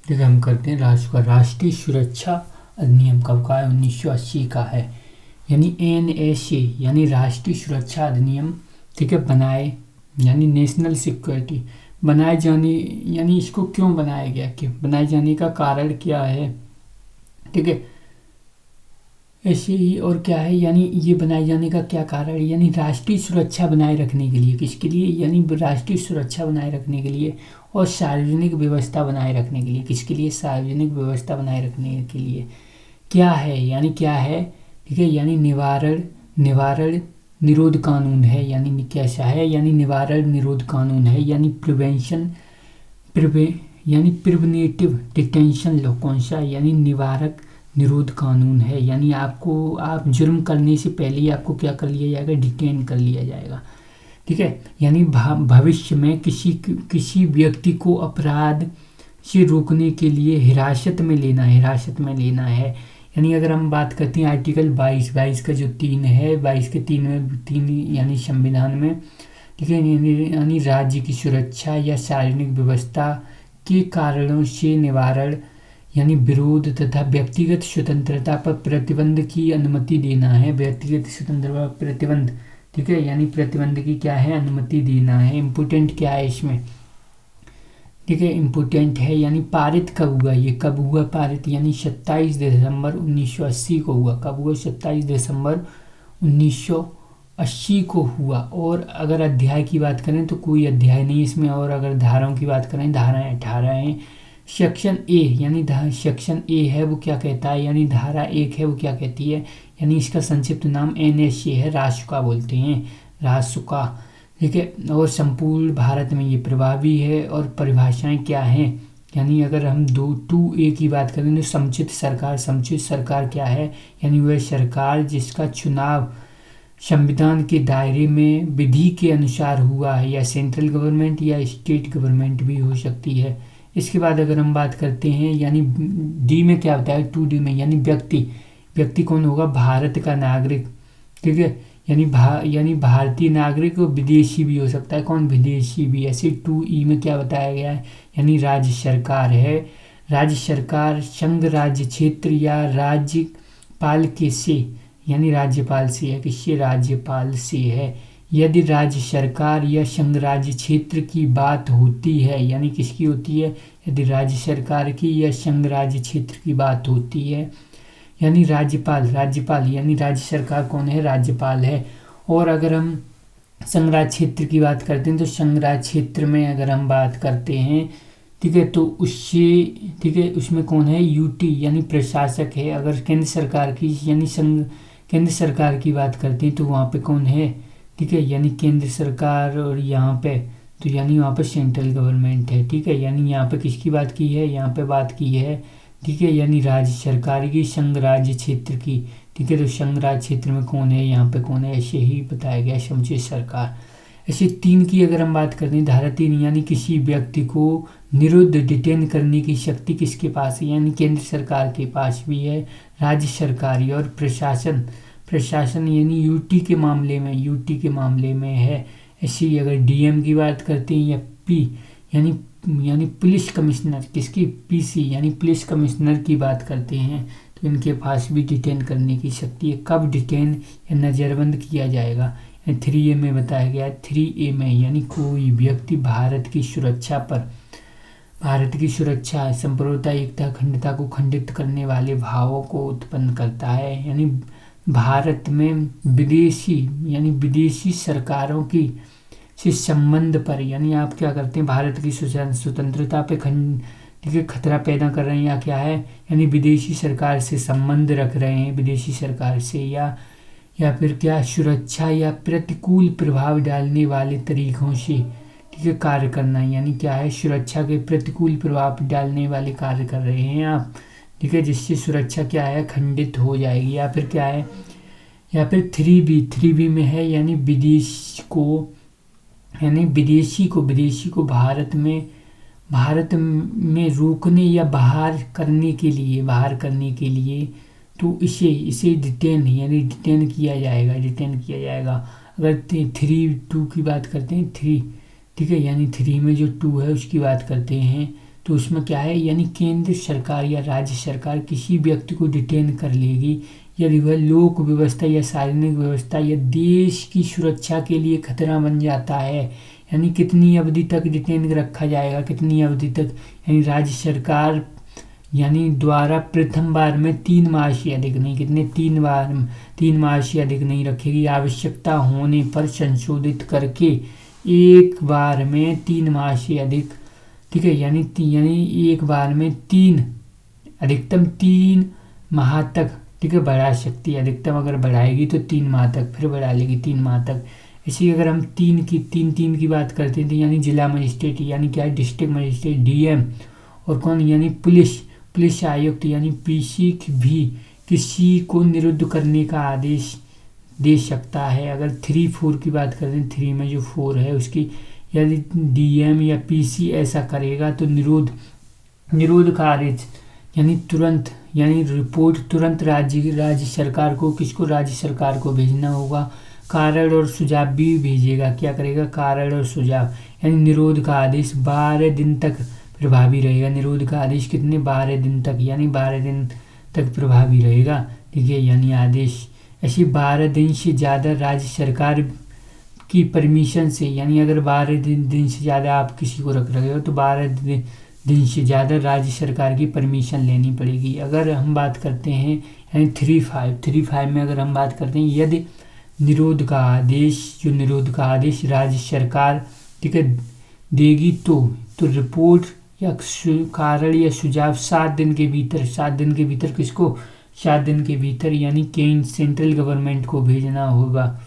ठीक है, हम करते हैं राष्ट्र का। राष्ट्रीय सुरक्षा अधिनियम कब का है? 1980 का है। यानी NSA यानी राष्ट्रीय सुरक्षा अधिनियम, ठीक है, बनाए यानी नेशनल सिक्योरिटी बनाए जाने, यानी इसको क्यों बनाया गया, कि बनाए जाने का कारण क्या है, ठीक है, ऐसे ही और क्या है, यानी ये बनाए जाने का क्या कारण है, यानी राष्ट्रीय सुरक्षा बनाए रखने के लिए, किसके लिए, यानी राष्ट्रीय सुरक्षा बनाए रखने के लिए और सार्वजनिक व्यवस्था बनाए रखने के लिए, किसके लिए, सार्वजनिक व्यवस्था बनाए रखने के लिए क्या है, यानी क्या है, ठीक है, यानी निवारण निरोध कानून है, यानी कैसा है, यानी निवारण निरोध कानून है, यानी यानी प्रिवेंटिव डिटेंशन लॉ कौन सा, यानी निवारक निरोध कानून है। यानी आप जुर्म करने से पहले ही आपको क्या कर लिया जाएगा, डिटेन कर लिया जाएगा, ठीक है। यानी भविष्य में किसी व्यक्ति को अपराध से रोकने के लिए हिरासत में लेना है। यानी अगर हम बात करते हैं आर्टिकल 22 का जो 3 है, 22 के 3 में 3 यानी संविधान में, ठीक है, यानी राज्य की सुरक्षा या सार्वजनिक व्यवस्था के कारणों से निवारण यानी विरोध तथा व्यक्तिगत स्वतंत्रता पर प्रतिबंध की अनुमति देना है। व्यक्तिगत स्वतंत्रता पर प्रतिबंध, ठीक है, यानी प्रतिबंध की क्या है, अनुमति देना है। इम्पोर्टेंट क्या है इसमें, ठीक है, इम्पोर्टेंट है, यानी पारित कब हुआ, ये कब हुआ पारित, यानी 27 दिसंबर 1980 को हुआ। कब हुआ, 27 दिसंबर 1980 को हुआ। और अगर अध्याय की बात करें तो कोई अध्याय नहीं इसमें, और अगर धाराओं की बात करें धाराएं 18 हैं। सेक्शन ए यानी सेक्शन ए है वो क्या कहता है, यानी धारा 1 है वो क्या कहती है, यानी इसका संक्षिप्त नाम NSA है, रासुका बोलते हैं, रासुका, ठीक है। और संपूर्ण भारत में ये प्रभावी है। और परिभाषाएं क्या हैं, यानी अगर हम 2A की बात करें तो समुचित सरकार क्या है, यानी वह सरकार जिसका चुनाव संविधान के दायरे में विधि के अनुसार हुआ है, या सेंट्रल गवर्नमेंट या स्टेट गवर्नमेंट भी हो सकती है। इसके बाद अगर हम बात करते हैं, यानी डी में क्या होता है, 2D में, यानी व्यक्ति कौन होगा, भारत का नागरिक, ठीक है, यानी भारतीय नागरिक और विदेशी भी हो सकता है, कौन, विदेशी भी। ऐसे 2E में क्या बताया गया है, यानी राज्य सरकार है। राज्य सरकार संघ राज्य क्षेत्र या राज्यपाल के से, यानी राज्यपाल से है, किससे, राज्यपाल से है। यदि राज्य सरकार या संघ राज्य क्षेत्र की बात होती है, यानी किसकी होती है, यदि राज्य सरकार की या संघ राज्य क्षेत्र की बात होती है, यानी राज्यपाल यानी राज्य सरकार कौन है, राज्यपाल है। और अगर हम संघ राज्य क्षेत्र की बात करते हैं तो संघ राज्य क्षेत्र में अगर हम बात करते हैं, ठीक है, तो उससे, ठीक है, उसमें कौन है, UT यानी प्रशासक है। अगर केंद्र सरकार की यानी केंद्र सरकार की बात करते हैं तो वहाँ पे कौन है, ठीक है, यानी केंद्र सरकार। और यहाँ पे तो यानी वहाँ पे सेंट्रल गवर्नमेंट है, ठीक है। यानी यहाँ पे किसकी बात की है, यहाँ पे बात की है, ठीक है, यानी राज्य सरकार की, संघ राज्य क्षेत्र की, ठीक है। तो संघ राज्य क्षेत्र में कौन है, यहाँ पे कौन है, ऐसे ही बताया गया, समुचित सरकार। ऐसे 3 की अगर हम बात करते हैं, धारा 3 यानी किसी व्यक्ति को निरुद्ध डिटेन करने की शक्ति किसके पास है, यानी केंद्र सरकार के पास भी है, राज्य सरकारी और प्रशासन यानी UT के मामले में है। ऐसी अगर DM की बात करते हैं, या P यानी पुलिस कमिश्नर, किसकी, PC यानी पुलिस कमिश्नर की बात करते हैं, तो इनके पास भी डिटेन करने की शक्ति है। कब डिटेन या नज़रबंद किया जाएगा, 3A में बताया गया है। 3A में यानी कोई व्यक्ति भारत की सुरक्षा संप्रभुता, एकता, अखंडता को खंडित करने वाले भावों को उत्पन्न करता है, यानी भारत में विदेशी सरकारों की से संबंध पर, यानी आप क्या करते हैं, भारत की स्वतंत्रता पे ठीक है खतरा पैदा कर रहे हैं, या क्या है, यानी विदेशी सरकार से संबंध रख रहे हैं, विदेशी सरकार से, या फिर क्या, सुरक्षा या प्रतिकूल प्रभाव डालने वाले तरीकों से, ठीक है, कार्य करना, यानी क्या है, सुरक्षा के प्रतिकूल प्रभाव डालने वाले कार्य कर रहे हैं आप, ठीक है, जिससे सुरक्षा क्या है, खंडित हो जाएगी। या फिर क्या है, या फिर 3B में है, यानी विदेशी को भारत में रोकने या बाहर करने के लिए, तो इसे डिटेन किया जाएगा। अगर 3 2 की बात करते हैं, 3, ठीक है, यानी 3 में जो 2 है उसकी बात करते हैं तो उसमें क्या है, यानी केंद्र सरकार या राज्य सरकार किसी व्यक्ति को डिटेन कर लेगी यदि वह लोक व्यवस्था या सार्वजनिक व्यवस्था या देश की सुरक्षा के लिए खतरा बन जाता है। यानी कितनी अवधि तक डिटेन रखा जाएगा, कितनी अवधि तक, यानी राज्य सरकार यानी द्वारा प्रथम बार में 3 माह से अधिक नहीं, कितने 3 माह से अधिक नहीं रखेगी, आवश्यकता होने पर संशोधित करके एक बार में 3 माह से अधिक, ठीक है, यानी एक बार में 3 अधिकतम 3 माह तक, ठीक है, बढ़ा सकती है। अधिकतम अगर बढ़ाएगी तो 3 माह तक, फिर बढ़ा लेगी 3 माह तक। इसी अगर हम 3 की बात करते हैं तो यानी जिला मजिस्ट्रेट, यानी क्या है, डिस्ट्रिक्ट मजिस्ट्रेट, डीएम, और कौन, यानी पुलिस आयुक्त यानी पीसी भी किसी को निरुद्ध करने का आदेश दे सकता है। अगर 3-4 की बात करते हैं, 3 में जो 4 है उसकी, यदि डीएम या पीसी ऐसा करेगा तो निरोध का आदेश यानी तुरंत, यानी रिपोर्ट तुरंत राज्य सरकार को, किसको, राज्य सरकार को भेजना होगा। कारण और सुझाव भी भेजेगा, क्या करेगा, कारण और सुझाव, यानी निरोध का आदेश 12 दिन तक प्रभावी रहेगा। निरोध का आदेश कितने, 12 दिन तक, यानी 12 दिन तक प्रभावी रहेगा, ठीक है, यानी आदेश। ऐसे 12 दिन से ज़्यादा राज्य सरकार की परमिशन से, यानी अगर 12 दिन से ज़्यादा आप किसी को रख रहे हो तो 12 दिन से ज़्यादा राज्य सरकार की परमिशन लेनी पड़ेगी। अगर हम बात करते हैं यानी 3-5 में अगर हम बात करते हैं, यदि निरोध का आदेश राज्य सरकार, ठीक है, देगी तो रिपोर्ट या कारण या सुझाव 7 दिन के भीतर किसको, 7 दिन के भीतर यानी केंद्र सेंट्रल गवर्नमेंट को भेजना होगा,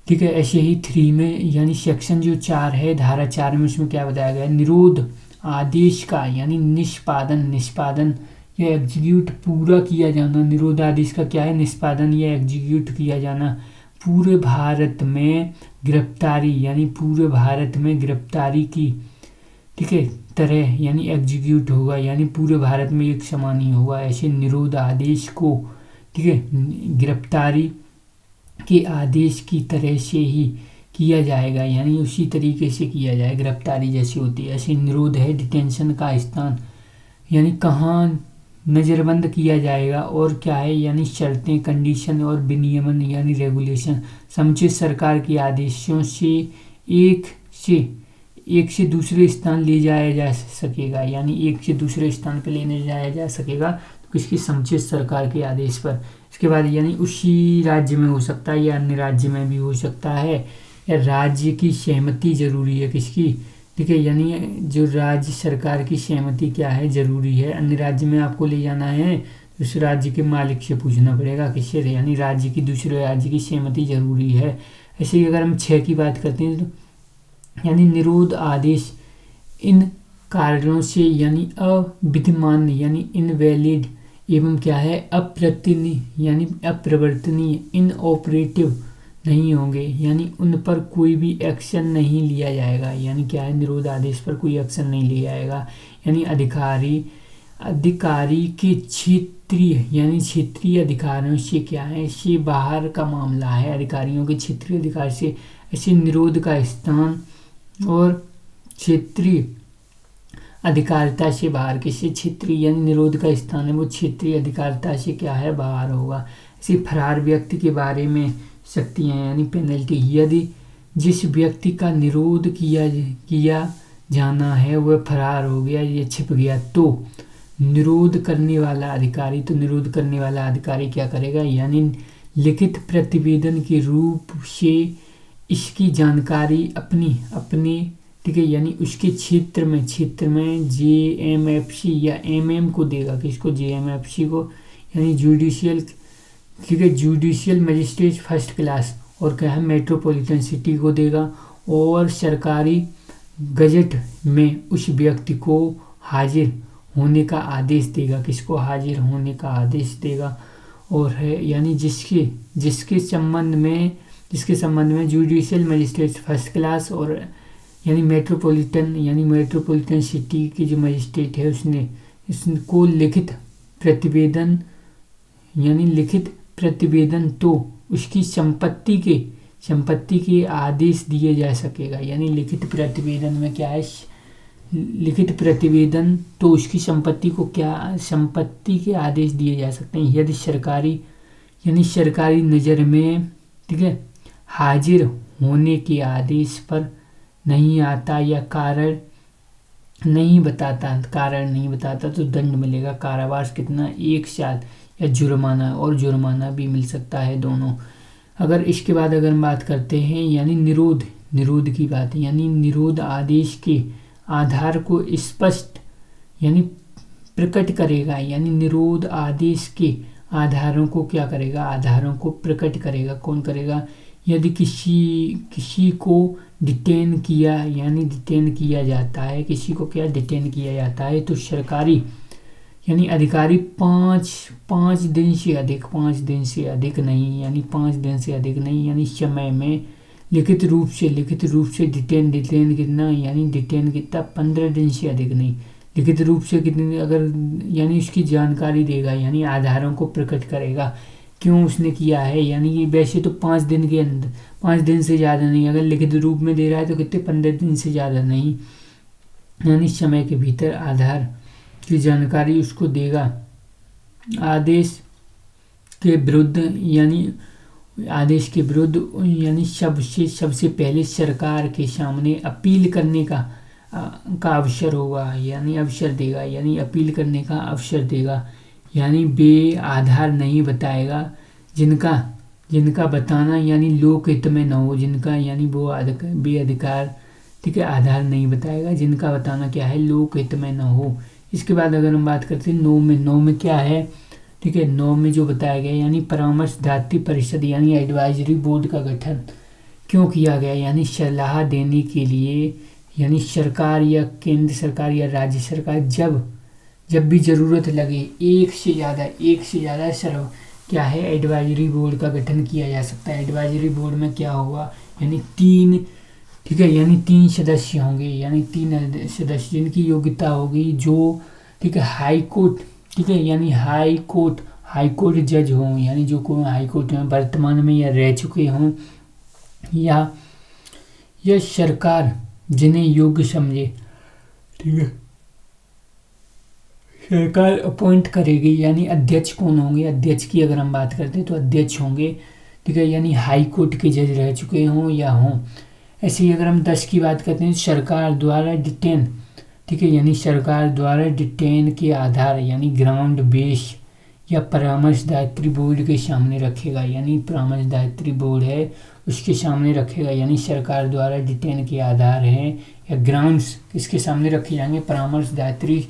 ठीक है। ऐसे ही 3 में यानी सेक्शन जो 4 है, धारा 4 में उसमें क्या बताया गया है, निरोध आदेश का यानी निष्पादन या एग्जीक्यूट पूरा किया जाना। निरोध आदेश का क्या है, निष्पादन या एग्जीक्यूट किया जाना। पूरे भारत में गिरफ्तारी, यानी पूरे भारत में गिरफ्तारी की, ठीक है, तरह यानी एग्जीक्यूट होगा, यानी पूरे भारत में एक समान ही होगा। ऐसे निरोध आदेश को, ठीक है, गिरफ्तारी के आदेश की तरह से ही किया जाएगा, यानी उसी तरीके से किया जाए गिरफ्तारी जैसी होती है। ऐसे निरोध है डिटेंशन का स्थान, यानी कहाँ नज़रबंद किया जाएगा और क्या है, यानी शर्तें, कंडीशन और विनियमन यानी रेगुलेशन। समुचित सरकार के आदेशों से एक से दूसरे स्थान ले जाया जा सकेगा, यानी एक से दूसरे स्थान पर लेने जाया जा सकेगा तो किसकी, समुचित सरकार के आदेश पर। इसके बाद यानी उसी राज्य में हो सकता है या अन्य राज्य में भी हो सकता है, या राज्य की सहमति जरूरी है किसकी, ठीक है, यानी जो राज्य सरकार की सहमति क्या है, जरूरी है। अन्य राज्य में आपको ले जाना है तो उस राज्य के मालिक से पूछना पड़ेगा, किससे, यानी राज्य की, दूसरे राज्य की सहमति जरूरी है। ऐसे ही अगर हम 6 की बात करते हैं तो यानी निरोध आदेश इन कारणों से यानी अविद्यमान यानी इनवैलिड एवं क्या है, यानी अप्रवर्तनीय, इनऑपरेटिव नहीं होंगे, यानी उन पर कोई भी एक्शन नहीं लिया जाएगा। यानी क्या है, निरोध आदेश पर कोई एक्शन नहीं लिया जाएगा। यानी अधिकारी के क्षेत्रीय अधिकारियों से क्या है, से बाहर का मामला है, अधिकारियों के क्षेत्रीय अधिकार से। ऐसे निरोध का स्थान और क्षेत्रीय अधिकारिता से बाहर, किसी क्षेत्रीय यानी निरोध का स्थान है वो क्षेत्रीय अधिकारिता से क्या है, बाहर होगा। इसी फरार व्यक्ति के बारे में शक्तियाँ यानी पेनल्टी, यदि जिस व्यक्ति का निरोध किया जाना है वह फरार हो गया या छिप गया तो निरोध करने वाला अधिकारी क्या करेगा, यानी लिखित प्रतिवेदन के रूप से इसकी जानकारी अपने ठीक है, यानी उसके क्षेत्र में जेएमएफसी या एमएम को देगा, किसको, जेएमएफसी को, यानी जुडिशियल मजिस्ट्रेट फर्स्ट क्लास, और क्या है, मेट्रोपॉलिटन सिटी को देगा, और सरकारी गजट में उस व्यक्ति को हाजिर होने का आदेश देगा, किसको, हाजिर होने का आदेश देगा। और है यानी जिसके संबंध में जुडिशियल मजिस्ट्रेट फर्स्ट क्लास और यानी मेट्रोपॉलिटन सिटी के जो मजिस्ट्रेट है उसने इसको लिखित प्रतिवेदन तो उसकी संपत्ति के आदेश दिए जा सकेगा। यानी लिखित प्रतिवेदन में क्या है, लिखित प्रतिवेदन तो उसकी संपत्ति को क्या संपत्ति के आदेश दिए जा सकते हैं यदि सरकारी यानी सरकारी नज़र में, ठीक है, हाजिर होने के आदेश पर नहीं आता या कारण नहीं बताता तो दंड मिलेगा। कारावास कितना, 1 साल या जुर्माना, और जुर्माना भी मिल सकता है, दोनों। अगर इसके बाद अगर हम बात करते हैं यानी निरोध की बात, यानी निरोध आदेश के आधार को स्पष्ट यानी प्रकट करेगा, यानी निरोध आदेश के आधारों को क्या करेगा, आधारों को प्रकट करेगा। कौन करेगा, यदि किसी को डिटेन किया जाता है, किसी को क्या डिटेन किया जाता है, तो सरकारी यानी अधिकारी 5 दिन से अधिक, 5 दिन से अधिक नहीं, यानी 5 दिन से अधिक नहीं, यानी समय में लिखित रूप से डिटेन कितना, यानी डिटेन कितना 15 दिन से अधिक नहीं, लिखित रूप से कितने अगर यानी उसकी जानकारी देगा, यानी आधारों को प्रकट करेगा क्यों उसने किया है। यानी कि वैसे तो 5 दिन के अंदर, 5 दिन से ज़्यादा नहीं, अगर लिखित रूप में दे रहा है तो कितने 15 दिन से ज़्यादा नहीं, यानी समय के भीतर आधार की जानकारी उसको देगा। आदेश के विरुद्ध यानी सबसे पहले सरकार के सामने अपील करने का अवसर होगा, यानी अवसर देगा, यानी अपील करने का अवसर देगा। यानी बे आधार नहीं बताएगा जिनका बताना यानी लोक हित में न हो, जिनका यानी वो बे अधिकार, ठीक है, आधार नहीं बताएगा, जिनका बताना क्या है, लोक हित में न हो। इसके बाद अगर हम बात करते हैं 9 में क्या है, ठीक है, 9 में जो बताया गया यानी परामर्शदात्री परिषद यानी एडवाइजरी बोर्ड का गठन क्यों किया गया, यानी सलाह देने के लिए, यानी सरकार या केंद्र सरकार या राज्य सरकार जब भी ज़रूरत लगे एक से ज़्यादा क्या है, एडवाइजरी बोर्ड का गठन किया जा सकता है। एडवाइजरी बोर्ड में क्या होगा, यानी 3, ठीक है, यानी 3 सदस्य होंगे, यानी 3 सदस्य जिनकी योग्यता होगी जो, ठीक है, हाई कोर्ट, ठीक है, यानी हाई कोर्ट जज हों, यानी जो कोई हाई कोर्ट में वर्तमान में या रह चुके हों, या सरकार जिन्हें योग्य समझे, ठीक है, सरकार अपॉइंट करेगी। यानी अध्यक्ष कौन होंगे, अध्यक्ष की अगर हम बात करते हैं तो अध्यक्ष होंगे, ठीक है, यानी हाई कोर्ट के जज रह चुके हों या हों। ऐसे ही अगर हम 10 की बात करते हैं, सरकार द्वारा डिटेन, ठीक है, यानी सरकार द्वारा डिटेन के आधार यानी ग्राउंड बेस या परामर्शदात्री बोर्ड के सामने रखेगा, यानी परामर्शदात्री बोर्ड है उसके सामने रखेगा, यानी सरकार द्वारा डिटेन के आधार हैं या ग्राउंड्स किसके सामने रखे जाएंगे, परामर्शदात्री,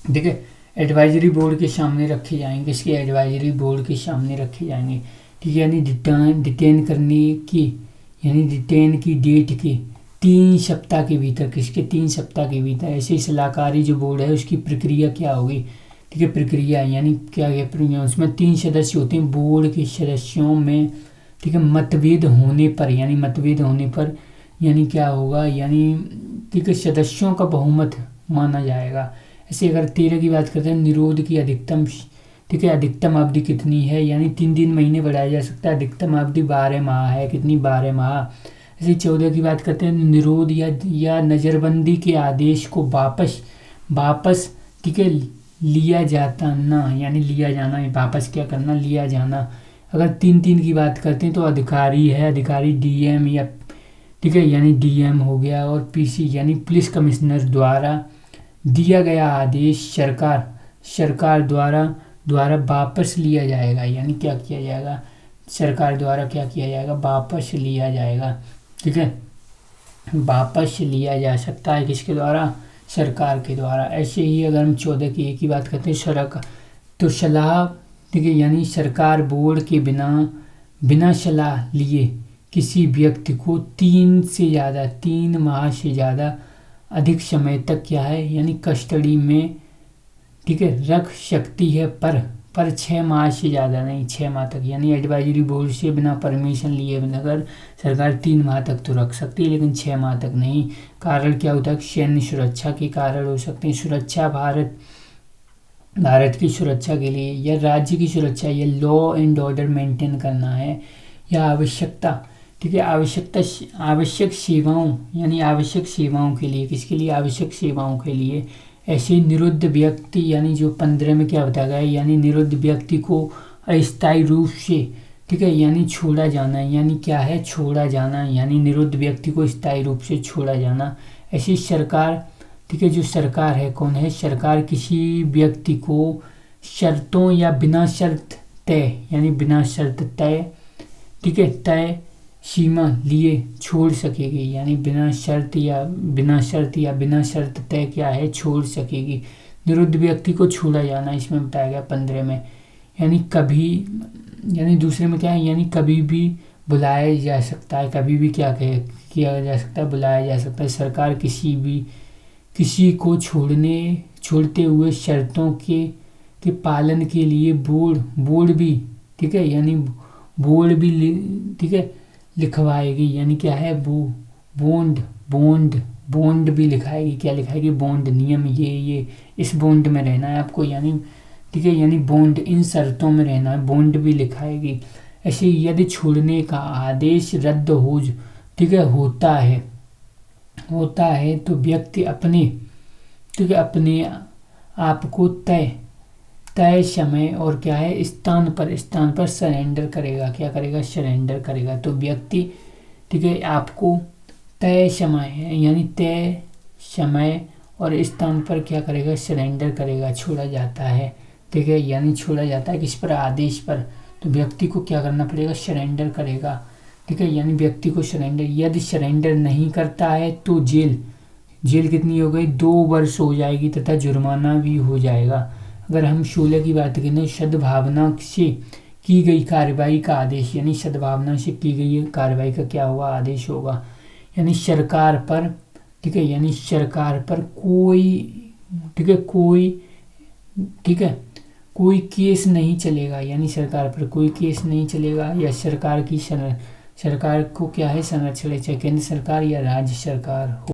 ठीक है, एडवाइजरी बोर्ड के सामने रखे जाएंगे, किसके, एडवाइजरी बोर्ड के सामने रखे जाएंगे, ठीक है। यानी डिटेन करने की, यानी डिटेन की डेट के 3 सप्ताह के भीतर, किसके 3 सप्ताह के भीतर। ऐसे ही सलाहकारी जो बोर्ड है उसकी प्रक्रिया क्या होगी, ठीक है, प्रक्रिया यानी क्या प्रक्रिया, उसमें 3 सदस्य होते हैं, बोर्ड के सदस्यों में, ठीक है, मतभेद होने पर यानी क्या होगा, यानी ठीक है, सदस्यों का बहुमत माना जाएगा। ऐसे अगर 13 की बात करते हैं, निरोध की अधिकतम, ठीक है, अधिकतम अवधि कितनी है, यानी 3 महीने बढ़ाया जा सकता है, अधिकतम अवधि 12 माह है, कितनी, 12 माह। ऐसे 14 की बात करते हैं, निरोध या नज़रबंदी के आदेश को वापस, ठीक है, लिया जाता ना, यानी लिया जाना, वापस क्या करना, लिया जाना। अगर 3 की बात करते हैं तो अधिकारी डीएम या, ठीक है, यानी डीएम हो गया, और पीसी यानी पुलिस कमिश्नर द्वारा दिया गया आदेश सरकार द्वारा वापस लिया जाएगा, यानी क्या किया जाएगा, सरकार द्वारा क्या किया जाएगा, वापस लिया जाएगा, ठीक है, वापस लिया जा सकता है, किसके द्वारा, सरकार के द्वारा। ऐसे ही अगर हम 14 की 1 की बात करते हैं, तो सलाह, ठीक है, यानी सरकार बोर्ड के बिना सलाह लिए किसी व्यक्ति को 3 माह से ज़्यादा अधिक समय तक क्या है, यानी कस्टडी में, ठीक है, रख सकती है, पर 6 माह से ज़्यादा नहीं, 6 माह तक, यानी एडवाइजरी बोर्ड से बिना परमिशन लिए अगर सरकार 3 माह तक तो रख सकती है, लेकिन 6 माह तक नहीं। कारण क्या होता है, सैन्य सुरक्षा के कारण हो सकते हैं, सुरक्षा भारत की सुरक्षा के लिए, या राज्य की सुरक्षा, या लॉ एंड ऑर्डर मेंटेन करना है, या आवश्यकता, ठीक है। आवश्यक सेवाओं यानी आवश्यक सेवाओं के लिए, किसके लिए? आवश्यक सेवाओं के लिए ऐसे निरुद्ध व्यक्ति, यानी जो 15 में क्या बताया गया है, यानी निरुद्ध व्यक्ति को अस्थायी रूप से, ठीक है, यानी छोड़ा जाना, यानी क्या है? छोड़ा जाना, यानी निरुद्ध व्यक्ति को स्थायी रूप से छोड़ा जाना। ऐसी सरकार, ठीक है, जो सरकार है कौन है? सरकार किसी व्यक्ति को शर्तों या बिना शर्त तय, यानी बिना शर्त तय, ठीक है, तय सीमा लिए छोड़ सकेगी, यानी बिना शर्त या बिना शर्त तय क्या है? छोड़ सकेगी। निरुद्ध व्यक्ति को छोड़ा जाना इसमें बताया गया 15 में। यानी कभी, यानी दूसरे में क्या है? यानी कभी भी बुलाया जा सकता है, कभी भी क्या किया जा सकता है? बुलाया जा सकता है। सरकार किसी को छोड़ते हुए शर्तों के पालन के लिए बोर्ड भी, ठीक है, यानी बोर्ड भी, ठीक है, लिखवाएगी, यानी क्या है? बॉन्ड भी लिखाएगी। क्या लिखाएगी? बॉन्ड, नियम, ये इस बॉन्ड में रहना है आपको, यानी ठीक है, यानी बॉन्ड, इन शर्तों में रहना है, बॉन्ड भी लिखाएगी। ऐसे यदि छोड़ने का आदेश रद्द हो, ठीक है, होता है तो व्यक्ति अपने, ठीक है, अपने आप को तय समय और क्या है? स्थान पर सरेंडर करेगा। क्या करेगा? सरेंडर करेगा। तो व्यक्ति, ठीक है, आपको तय समय, यानी तय समय और स्थान पर क्या करेगा? सरेंडर करेगा, छोड़ा जाता है, ठीक है, यानी छोड़ा जाता है किस पर? आदेश पर। तो व्यक्ति को क्या करना पड़ेगा? सरेंडर करेगा, ठीक है, यानी व्यक्ति को सरेंडर। यदि सरेंडर नहीं करता है तो जेल कितनी हो गई? 2 वर्ष हो जाएगी तथा जुर्माना भी हो जाएगा। अगर हम 16 की बात करें, सद्भावना से की गई कार्रवाई का आदेश, यानी सद्भावना से की गई कार्रवाई का क्या होगा? आदेश होगा। यानी सरकार पर, ठीक है, यानी सरकार पर कोई, ठीक है, कोई केस नहीं चलेगा, यानी सरकार पर कोई केस नहीं चलेगा। या सरकार को क्या है? संरक्षण, चाहे केंद्र सरकार या राज्य सरकार हो।